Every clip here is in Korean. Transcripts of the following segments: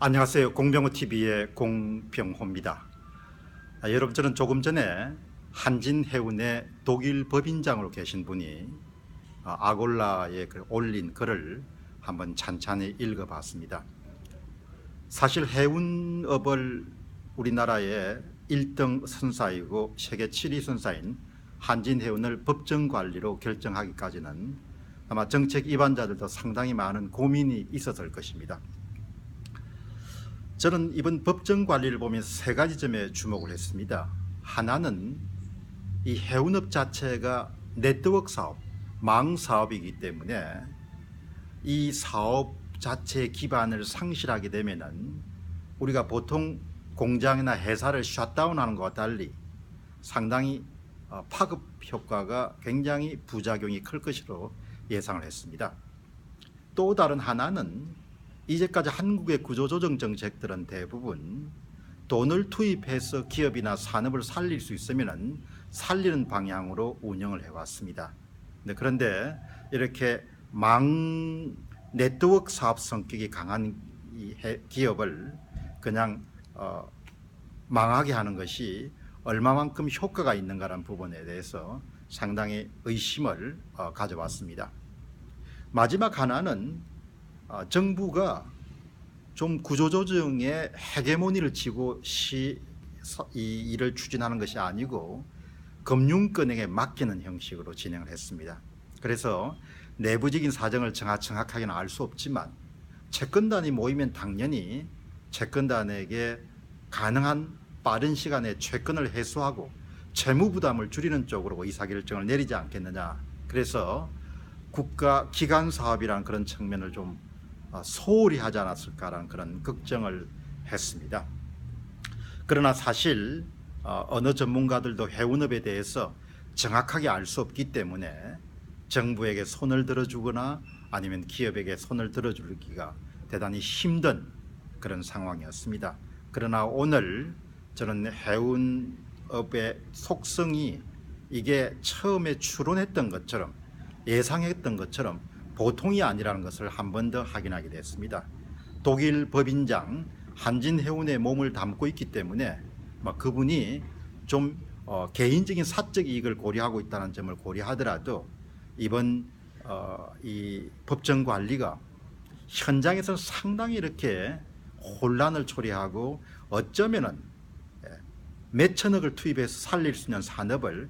안녕하세요. 공병호TV의 공병호입니다. 여러분, 저는 조금 전에 한진해운의 독일 법인장으로 계신 분이 아골라에 올린 글을 한번 찬찬히 읽어봤습니다. 사실 해운업을 우리나라의 1등 선사이고 세계 7위 선사인 한진해운을 법정관리로 결정하기까지는 아마 정책 입안자들도 상당히 많은 고민이 있었을 것입니다. 저는 이번 법정 관리를 보면서 세 가지 점에 주목을 했습니다. 하나는 이 해운업 자체가 네트워크 사업, 망 사업이기 때문에 이 사업 자체의 기반을 상실하게 되면은 우리가 보통 공장이나 회사를 셧다운하는 것과 달리 상당히 파급 효과가 굉장히 부작용이 클 것으로 예상을 했습니다. 또 다른 하나는 이제까지 한국의 구조조정 정책들은 대부분 돈을 투입해서 기업이나 산업을 살릴 수 있으면 살리는 방향으로 운영을 해왔습니다. 그런데 이렇게 망 네트워크 사업 성격이 강한 이 기업을 그냥 망하게 하는 것이 얼마만큼 효과가 있는가라는 부분에 대해서 상당히 의심을 가져왔습니다. 마지막 하나는 정부가 좀 구조조정의 헤게모니를 쥐고 이 일을 추진하는 것이 아니고 금융권에게 맡기는 형식으로 진행을 했습니다. 그래서 내부적인 사정을 정확하게는 알 수 없지만 채권단이 모이면 당연히 채권단에게 가능한 빠른 시간에 채권을 회수하고 채무 부담을 줄이는 쪽으로 의사결정을 내리지 않겠느냐. 그래서 국가 기관 사업이라는 그런 측면을 좀 소홀히 하지 않았을까라는 그런 걱정을 했습니다. 그러나 사실 어느 전문가들도 해운업에 대해서 정확하게 알 수 없기 때문에 정부에게 손을 들어주거나 아니면 기업에게 손을 들어주기가 대단히 힘든 그런 상황이었습니다. 그러나 오늘 저는 해운업의 속성이 이게 처음에 추론했던 것처럼 예상했던 것처럼 보통이 아니라는 것을 한 번 더 확인하게 됐습니다. 독일 법인장 한진해운의 몸을 담고 있기 때문에 그분이 좀 개인적인 사적 이익을 고려하고 있다는 점을 고려하더라도 이번 이 법정 관리가 현장에서 상당히 이렇게 혼란을 초래하고 어쩌면은 몇천억을 투입해서 살릴 수 있는 산업을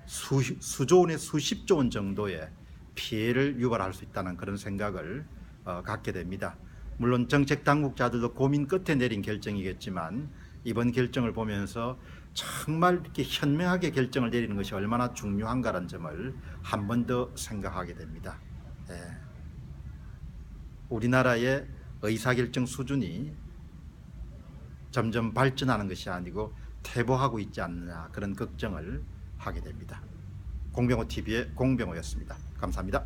수조 원에 수십조 원 정도의 피해를 유발할 수 있다는 그런 생각을 갖게 됩니다. 물론 정책 당국자들도 고민 끝에 내린 결정이겠지만 이번 결정을 보면서 정말 이렇게 현명하게 결정을 내리는 것이 얼마나 중요한가라는 점을 한 번 더 생각하게 됩니다. 우리나라의 의사결정 수준이 점점 발전하는 것이 아니고 퇴보하고 있지 않느냐 그런 걱정을 하게 됩니다. 공병호TV의 공병호였습니다. 감사합니다.